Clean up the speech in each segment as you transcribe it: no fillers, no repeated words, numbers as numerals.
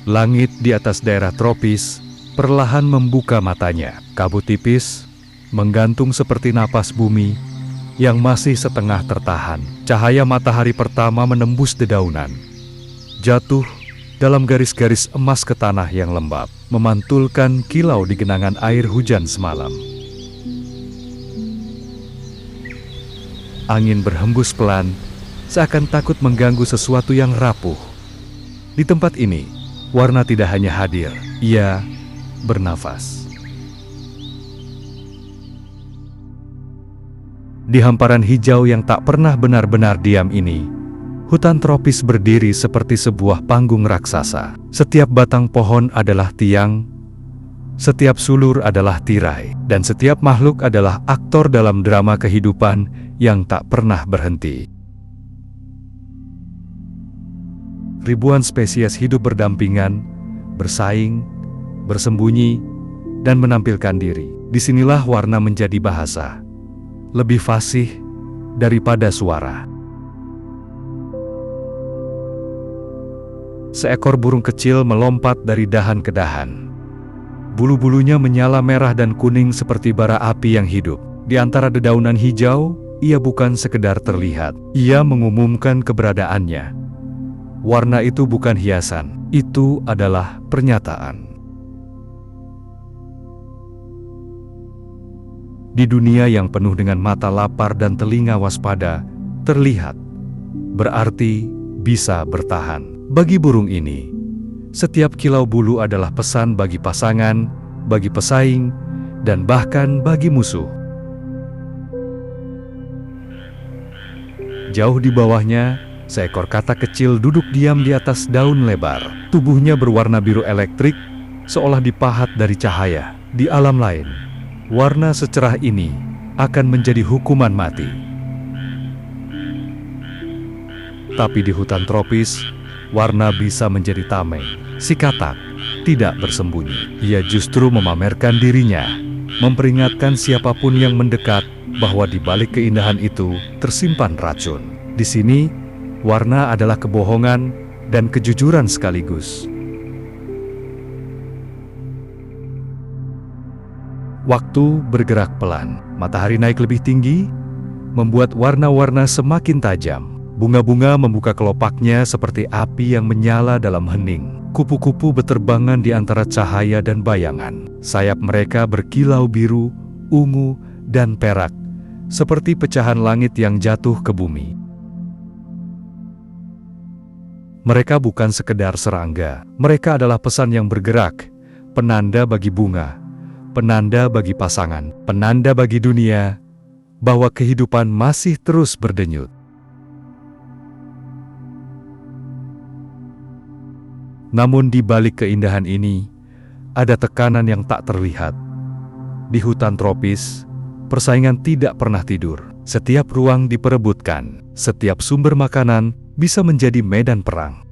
Langit di atas daerah tropis perlahan membuka matanya. Kabut tipis menggantung seperti napas bumi yang masih setengah tertahan. Cahaya matahari pertama menembus dedaunan, jatuh dalam garis-garis emas ke tanah yang lembab, memantulkan kilau di genangan air hujan semalam. Angin berhembus pelan, seakan takut mengganggu sesuatu yang rapuh. Di tempat ini, warna tidak hanya hadir, ia bernafas. Di hamparan hijau yang tak pernah benar-benar diam ini, hutan tropis berdiri seperti sebuah panggung raksasa. Setiap batang pohon adalah tiang, setiap sulur adalah tirai, dan setiap makhluk adalah aktor dalam drama kehidupan yang tak pernah berhenti. Ribuan spesies hidup berdampingan, bersaing, bersembunyi, dan menampilkan diri. Disinilah warna menjadi bahasa, lebih fasih daripada suara. Seekor burung kecil melompat dari dahan ke dahan. Bulu-bulunya menyala merah dan kuning seperti bara api yang hidup. Di antara dedaunan hijau, ia bukan sekedar terlihat. Ia mengumumkan keberadaannya. Warna itu bukan hiasan, itu adalah pernyataan. Di dunia yang penuh dengan mata lapar dan telinga waspada, terlihat, berarti bisa bertahan. Bagi burung ini, setiap kilau bulu adalah pesan bagi pasangan, bagi pesaing, dan bahkan bagi musuh. Jauh di bawahnya, seekor katak kecil duduk diam di atas daun lebar. Tubuhnya berwarna biru elektrik, seolah dipahat dari cahaya. Di alam lain, warna secerah ini akan menjadi hukuman mati. Tapi di hutan tropis, warna bisa menjadi tameng. Si katak tidak bersembunyi. Ia justru memamerkan dirinya, memperingatkan siapapun yang mendekat bahwa di balik keindahan itu tersimpan racun. Di sini, warna adalah kebohongan dan kejujuran sekaligus. Waktu bergerak pelan. Matahari naik lebih tinggi, membuat warna-warna semakin tajam. Bunga-bunga membuka kelopaknya seperti api yang menyala dalam hening. Kupu-kupu beterbangan di antara cahaya dan bayangan. Sayap mereka berkilau biru, ungu, dan perak, seperti pecahan langit yang jatuh ke bumi. Mereka bukan sekedar serangga, mereka adalah pesan yang bergerak, penanda bagi bunga, penanda bagi pasangan, penanda bagi dunia, bahwa kehidupan masih terus berdenyut. Namun di balik keindahan ini, ada tekanan yang tak terlihat. Di hutan tropis, persaingan tidak pernah tidur. Setiap ruang diperebutkan, setiap sumber makanan bisa menjadi medan perang.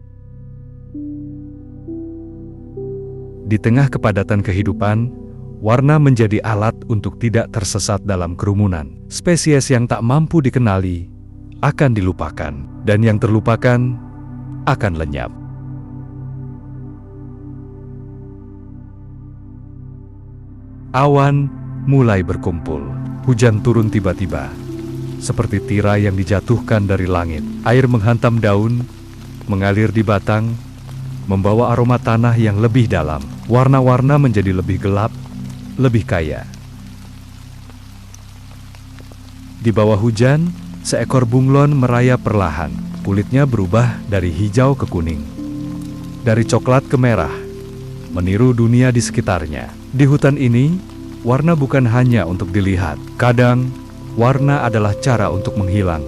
Di tengah kepadatan kehidupan, warna menjadi alat untuk tidak tersesat dalam kerumunan. Spesies yang tak mampu dikenali akan dilupakan, dan yang terlupakan akan lenyap. Awan mulai berkumpul. Hujan turun tiba-tiba, seperti tirai yang dijatuhkan dari langit. Air menghantam daun, mengalir di batang, membawa aroma tanah yang lebih dalam. Warna-warna menjadi lebih gelap, lebih kaya. Di bawah hujan, seekor bunglon merayap perlahan. Kulitnya berubah dari hijau ke kuning, dari coklat ke merah, meniru dunia di sekitarnya. Di hutan ini, warna bukan hanya untuk dilihat. Kadang, warna adalah cara untuk menghilang.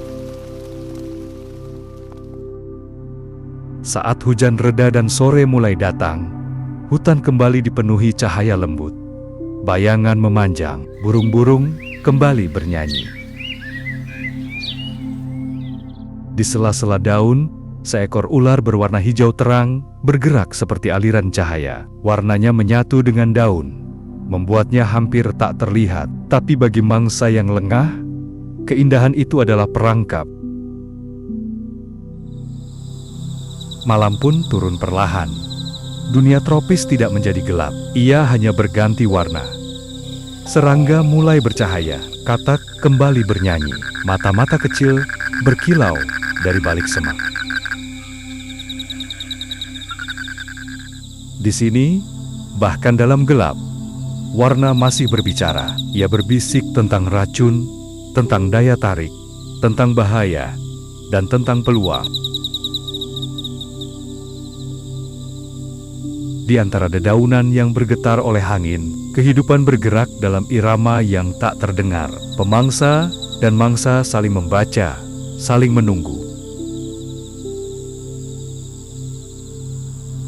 Saat hujan reda dan sore mulai datang, hutan kembali dipenuhi cahaya lembut. Bayangan memanjang, burung-burung kembali bernyanyi. Di sela-sela daun, seekor ular berwarna hijau terang bergerak seperti aliran cahaya. Warnanya menyatu dengan daun, membuatnya hampir tak terlihat. Tapi bagi mangsa yang lengah, keindahan itu adalah perangkap. Malam pun turun perlahan. dunia tropis tidak menjadi gelap. Ia hanya berganti warna. Serangga mulai bercahaya, katak kembali bernyanyi, mata-mata kecil berkilau dari balik semak. Di sini, bahkan dalam gelap, warna masih berbicara. Ia berbisik tentang racun, tentang daya tarik, tentang bahaya, dan tentang peluang. Di antara dedaunan yang bergetar oleh angin, kehidupan bergerak dalam irama yang tak terdengar. Pemangsa dan mangsa saling membaca, saling menunggu.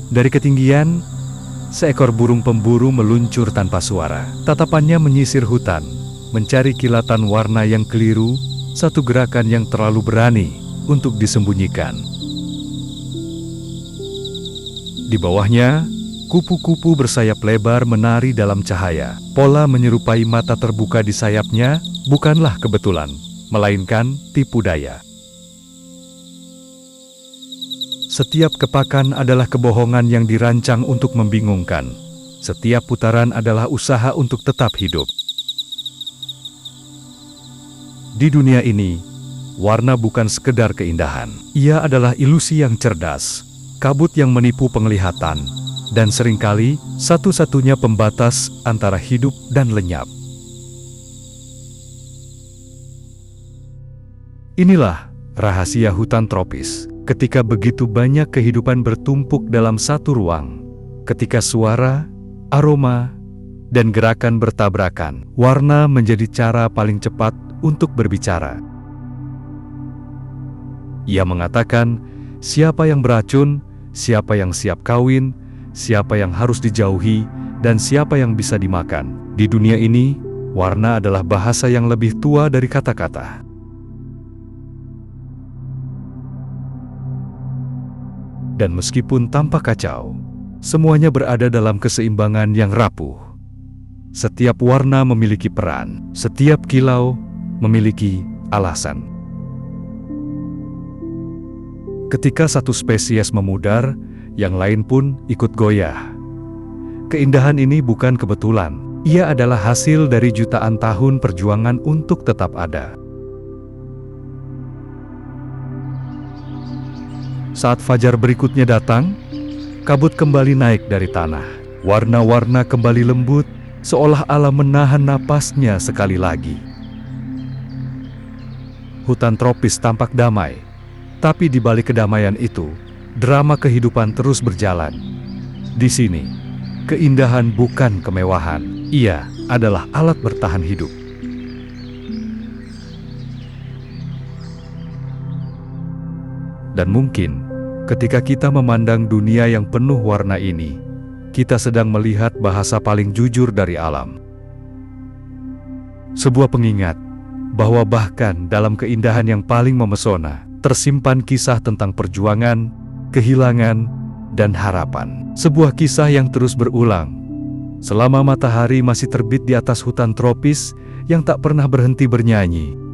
Dari ketinggian, seekor burung pemburu meluncur tanpa suara. Tatapannya menyisir hutan, mencari kilatan warna yang keliru, satu gerakan yang terlalu berani untuk disembunyikan. Di bawahnya, kupu-kupu bersayap lebar menari dalam cahaya. Pola menyerupai mata terbuka di sayapnya bukanlah kebetulan, melainkan tipu daya. Setiap kepakan adalah kebohongan yang dirancang untuk membingungkan. Setiap putaran adalah usaha untuk tetap hidup. Di dunia ini, warna bukan sekedar keindahan. Ia adalah ilusi yang cerdas, kabut yang menipu penglihatan, dan seringkali satu-satunya pembatas antara hidup dan lenyap. Inilah rahasia hutan tropis. Ketika begitu banyak kehidupan bertumpuk dalam satu ruang, ketika suara, aroma, dan gerakan bertabrakan, warna menjadi cara paling cepat untuk berbicara. Ia mengatakan, siapa yang beracun, siapa yang siap kawin, siapa yang harus dijauhi, dan siapa yang bisa dimakan. Di dunia ini, warna adalah bahasa yang lebih tua dari kata-kata. Dan meskipun tampak kacau, semuanya berada dalam keseimbangan yang rapuh. Setiap warna memiliki peran, setiap kilau memiliki alasan. Ketika satu spesies memudar, yang lain pun ikut goyah. Keindahan ini bukan kebetulan, ia adalah hasil dari jutaan tahun perjuangan untuk tetap ada. Saat fajar berikutnya datang, kabut kembali naik dari tanah. Warna-warna kembali lembut, seolah alam menahan napasnya sekali lagi. Hutan tropis tampak damai, tapi di balik kedamaian itu, drama kehidupan terus berjalan. Di sini, keindahan bukan kemewahan, ia adalah alat bertahan hidup. Dan mungkin, ketika kita memandang dunia yang penuh warna ini, kita sedang melihat bahasa paling jujur dari alam. Sebuah pengingat bahwa bahkan dalam keindahan yang paling memesona, tersimpan kisah tentang perjuangan, kehilangan, dan harapan. Sebuah kisah yang terus berulang, selama matahari masih terbit di atas hutan tropis yang tak pernah berhenti bernyanyi.